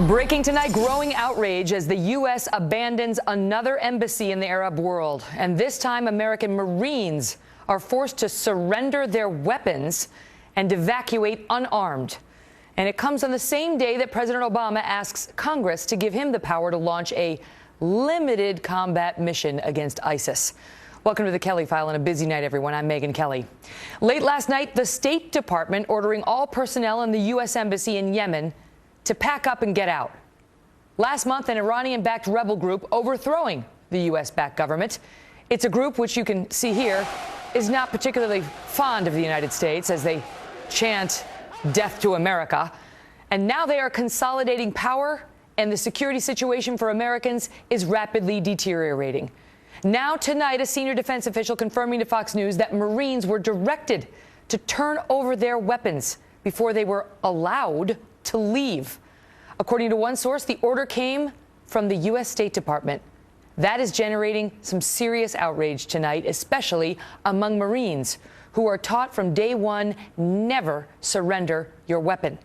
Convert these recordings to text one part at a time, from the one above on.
Breaking tonight, growing outrage as the U.S. abandons another embassy in the Arab world. And this time, American Marines are forced to surrender their weapons and evacuate unarmed. And it comes on the same day that President Obama asks Congress to give him the power to launch a limited combat mission against ISIS. Welcome to the Kelly File on a busy night, everyone. I'm Megyn Kelly. Late last night, the State Department ordering all personnel in the U.S. Embassy in Yemen to pack up and get out. Last month, an Iranian-backed rebel group overthrowing the U.S.-backed government. It's a group which you can see here is not particularly fond of the United States as they chant death to America. And now they are consolidating power, and the security situation for Americans is rapidly deteriorating. Now tonight, a senior defense official confirming to Fox News that Marines were directed to turn over their weapons before they were allowed to leave. According to one source, the order came from the U.S. State Department. That is generating some serious outrage tonight, especially among Marines who are taught from day one, never surrender your weapon.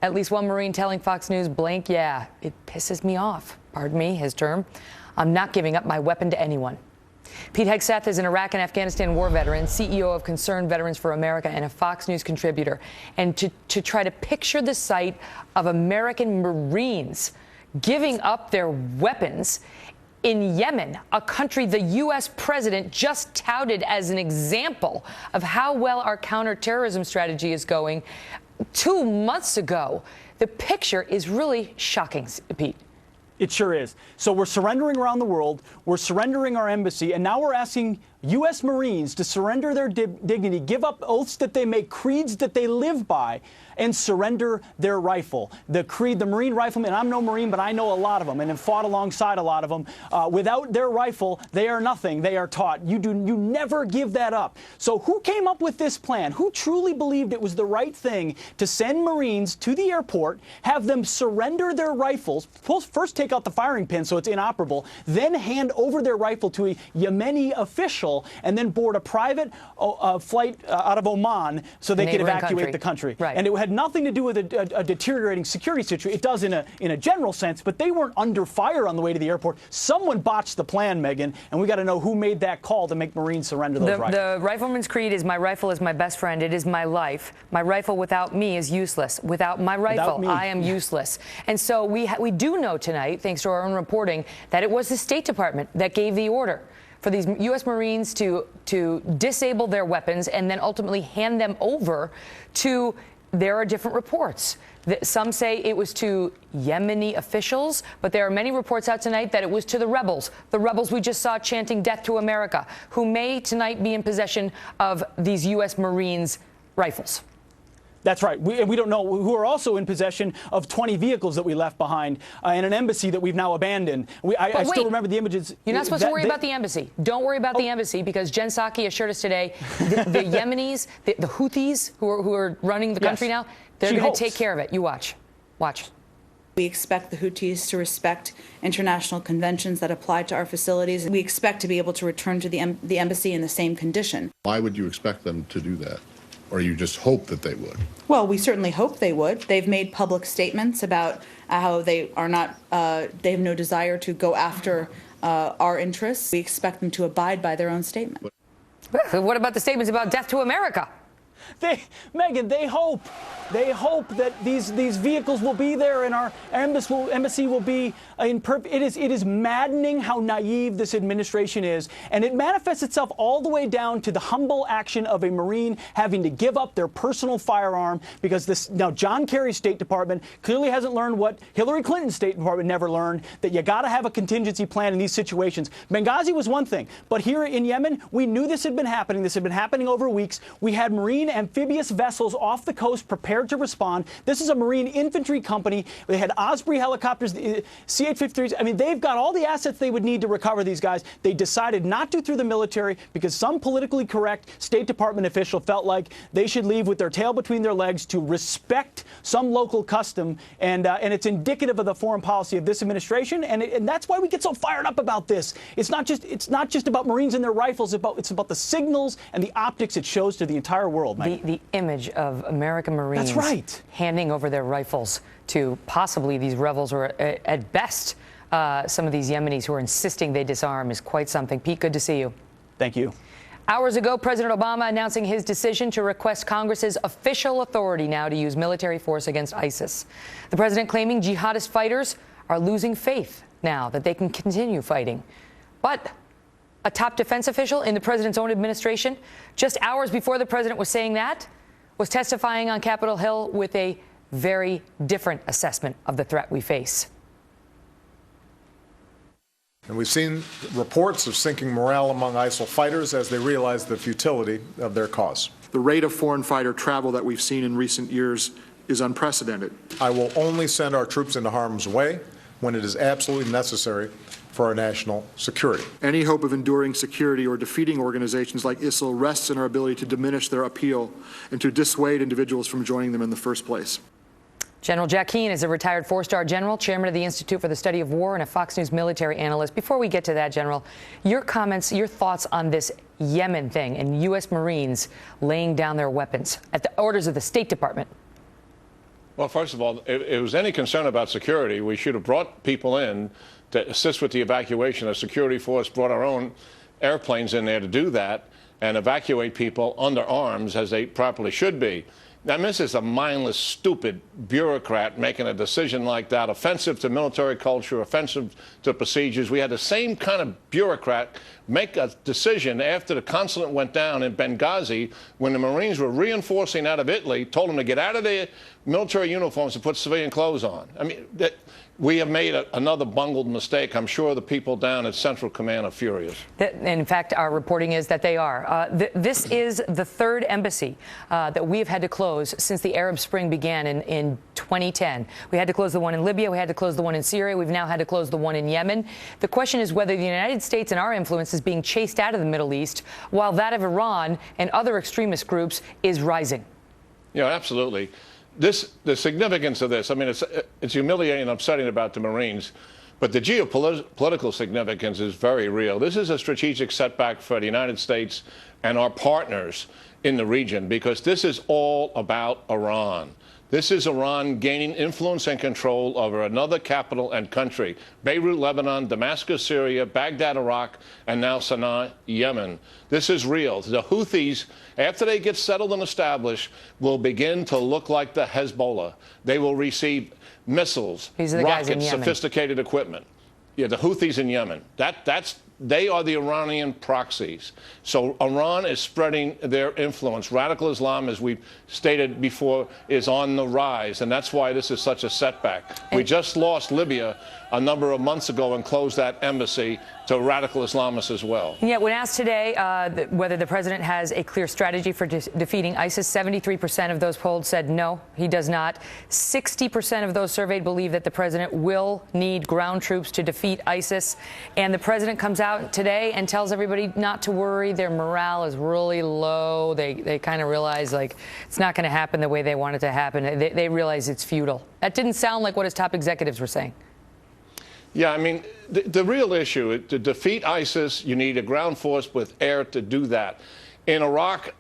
At least one Marine telling Fox News, blank, yeah, it pisses me off. Pardon me, his term. I'm not giving up my weapon to anyone. Pete Hegseth is an Iraq and Afghanistan war veteran, CEO of Concerned Veterans for America, and a Fox News contributor. And to try to picture the sight of American Marines giving up their weapons in Yemen, a country the U.S. president just touted as an example of how well our counterterrorism strategy is going 2 months ago. The picture is really shocking, Pete. It sure is. So we're surrendering around the world. We're surrendering our embassy. And now we're asking U.S. Marines to surrender their dignity, give up oaths that they make, creeds that they live by, and surrender their rifle. The creed, the Marine riflemen, I'm no Marine, but I know a lot of them and have fought alongside a lot of them. Without their rifle, they are nothing. They are taught. You never give that up. So who came up with this plan? Who truly believed it was the right thing to send Marines to the airport, have them surrender their rifles, first take out the firing pin so it's inoperable, then hand over their rifle to a Yemeni official, and then board a private flight out of Oman so they could evacuate the country. Right. And it had nothing to do with a deteriorating security situation. It does in a general sense, but they weren't under fire on the way to the airport. Someone botched the plan, Megyn, and we got to know who made that call to make Marines surrender those rifles. The rifleman's creed is my rifle is my best friend. It is my life. My rifle without me is useless. Without my rifle, I am useless. And so we do know tonight, thanks to our own reporting, that it was the State Department that gave the order for these U.S. Marines to disable their weapons and then ultimately hand them over to. There are different reports. Some say it was to Yemeni officials, but there are many reports out tonight that it was to the rebels we just saw chanting death to America, who may tonight be in possession of these U.S. Marines' rifles. That's right. We don't know who are also in possession of 20 vehicles that we left behind in an embassy that we've now abandoned. I still remember the images. You're not supposed to worry about the embassy. Don't worry about the embassy, because Jen Psaki assured us today the Yemenis, the Houthis who are running the country now, they're going to take care of it. You watch. Watch. We expect the Houthis to respect international conventions that apply to our facilities. We expect to be able to return to the embassy in the same condition. Why would you expect them to do that? Or you just hope that they would? Well, we certainly hope they would. They've made public statements about how they are not, they have no desire to go after our interests. We expect them to abide by their own statement. What about the statements about death to America? Megyn, they hope that these vehicles will be there and our embassy will be in it is maddening how naive this administration is, and it manifests itself all the way down to the humble action of a Marine having to give up their personal firearm, because now John Kerry's State Department clearly hasn't learned what Hillary Clinton's State Department never learned, that you got to have a contingency plan in these situations. Benghazi was one thing, but here in Yemen, we knew this had been happening. This had been happening over weeks. We had Marine amphibious vessels off the coast prepared to respond. This is a Marine infantry company. They had Osprey helicopters, C-853s. I mean, they've got all the assets they would need to recover these guys. They decided not to through the military because some politically correct State Department official felt like they should leave with their tail between their legs to respect some local custom. And it's indicative of the foreign policy of this administration. And that's why we get so fired up about this. It's not just about Marines and their rifles. It's about the signals and the optics it shows to the entire world, The image of American Marines That's right. handing over their rifles to possibly these rebels, or at best, some of these Yemenis who are insisting they disarm, is quite something. Pete, good to see you. Thank you. Hours ago, President Obama announcing his decision to request Congress's official authority now to use military force against ISIS. The president claiming jihadist fighters are losing faith now that they can continue fighting. But a top defense official in the president's own administration, just hours before the president was saying that, was testifying on Capitol Hill with a very different assessment of the threat we face. And we've seen reports of sinking morale among ISIL fighters as they realize the futility of their cause. The rate of foreign fighter travel that we've seen in recent years is unprecedented. I will only send our troops into harm's way when it is absolutely necessary for our national security. Any hope of enduring security or defeating organizations like ISIL rests in our ability to diminish their appeal and to dissuade individuals from joining them in the first place. General Jack Keane is a retired four-star general, chairman of the Institute for the Study of War, and a Fox News military analyst. Before we get to that, General, your comments, your thoughts on this Yemen thing and U.S. Marines laying down their weapons at the orders of the State Department. Well, first of all, if it was any concern about security, we should have brought people in to assist with the evacuation. A security force brought our own airplanes in there to do that and evacuate people under arms as they properly should be. Now, this is a mindless, stupid bureaucrat making a decision like that, offensive to military culture, offensive to procedures. We had the same kind of bureaucrat make a decision after the consulate went down in Benghazi when the Marines were reinforcing out of Italy, told them to get out of their military uniforms and put civilian clothes on. I mean, we have made another bungled mistake. I'm sure the people down at Central Command are furious. In fact, our reporting is that they are. This is the third embassy that we have had to close since the Arab Spring began in 2010. We had to close the one in Libya. We had to close the one in Syria. We've now had to close the one in Yemen. The question is whether the United States and our influence is being chased out of the Middle East, while that of Iran and other extremist groups is rising. Yeah, absolutely. The significance of this, I mean, it's humiliating and upsetting about the Marines, but the geopolitical significance is very real. This is a strategic setback for the United States and our partners in the region, because this is all about Iran. This is Iran gaining influence and control over another capital and country: Beirut, Lebanon; Damascus, Syria; Baghdad, Iraq; and now Sana'a, Yemen. This is real. The Houthis, after they get settled and established, will begin to look like the Hezbollah. They will receive missiles, rockets, sophisticated equipment. Yeah, the Houthis in Yemen. They are the Iranian proxies. So Iran is spreading their influence. Radical Islam, as we've stated before, is on the rise, and that's why this is such a setback. We just lost Libya a number of months ago and closed that embassy to radical Islamists as well. Yeah, when asked today whether the president has a clear strategy for defeating ISIS, 73% of those polled said no, he does not. 60% of those surveyed believe that the president will need ground troops to defeat ISIS. And the president comes out today and tells everybody not to worry. Their morale is really low. They kind of realize, like, it's not going to happen the way they want it to happen. They realize it's futile. That didn't sound like what his top executives were saying. Yeah, I mean, the real issue, to defeat ISIS, you need a ground force with air to do that. In Iraq,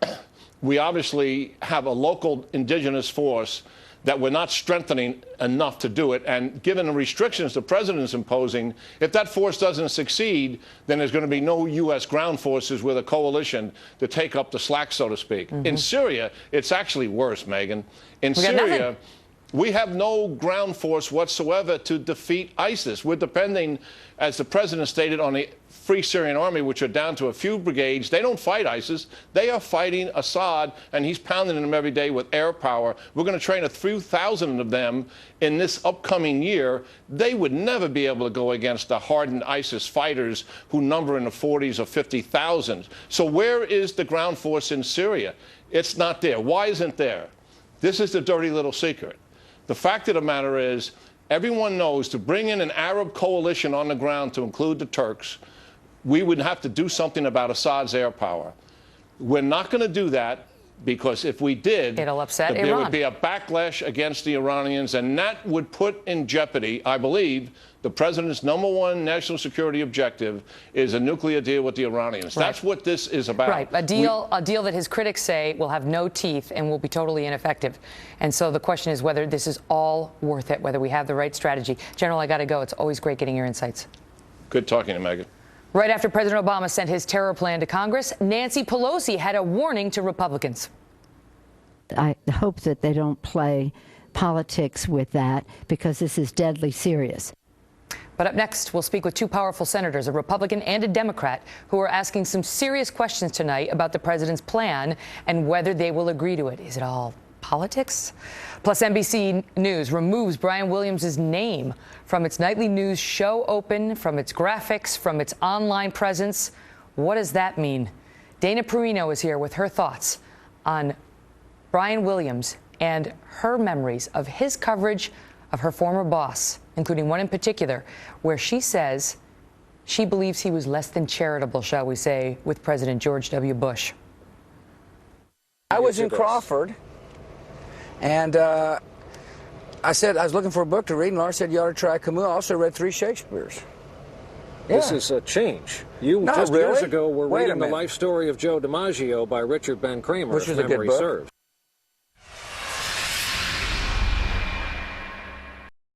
we obviously have a local indigenous force that we're not strengthening enough to do it. And given the restrictions the president is imposing, if that force doesn't succeed, then there's going to be no U.S. ground forces with a coalition to take up the slack, so to speak. In Syria, it's actually worse, Megan. In Syria, we have no ground force whatsoever to defeat ISIS. We're depending, as the president stated, on the Free Syrian Army, which are down to a few brigades. They don't fight ISIS. They are fighting Assad, and he's pounding them every day with air power. We're going to train a few thousand of them in this upcoming year. They would never be able to go against the hardened ISIS fighters who number in the 40s or 50,000. So where is the ground force in Syria? It's not there. Why isn't there? This is the dirty little secret. The fact of the matter is, everyone knows to bring in an Arab coalition on the ground to include the Turks, we would have to do something about Assad's air power. We're not going to do that. because if we did, it'll upset there Iran. would be a backlash against the Iranians, and that would put in jeopardy, I believe, the president's #1 national security objective is a nuclear deal with the Iranians. Right. That's what this is about. Right, a deal that his critics say will have no teeth and will be totally ineffective. And so the question is whether this is all worth it, whether we have the right strategy. General, I got to go. It's always great getting your insights. Good talking to Megyn. Right after President Obama sent his terror plan to Congress, Nancy Pelosi had a warning to Republicans. I hope that they don't play politics with that, because this is deadly serious. But up next, we'll speak with two powerful senators, a Republican and a Democrat, who are asking some serious questions tonight about the president's plan and whether they will agree to it. Is it all politics? Plus, NBC News removes Brian Williams' name from its nightly news show open, from its graphics, from its online presence. What does that mean? Dana Perino is here with her thoughts on Brian Williams and her memories of his coverage of her former boss, including one in particular, where she says she believes he was less than charitable, shall we say, with President George W. Bush. I was in Crawford, and I said I was looking for a book to read, and Laura said you ought to try Camus. I also read 3 Shakespeares. Yeah. This is a change. You Not just really. years ago were Wait a reading The minute. Life Story of Joe DiMaggio by Richard Ben Kramer, Which if was a good memory book. serves.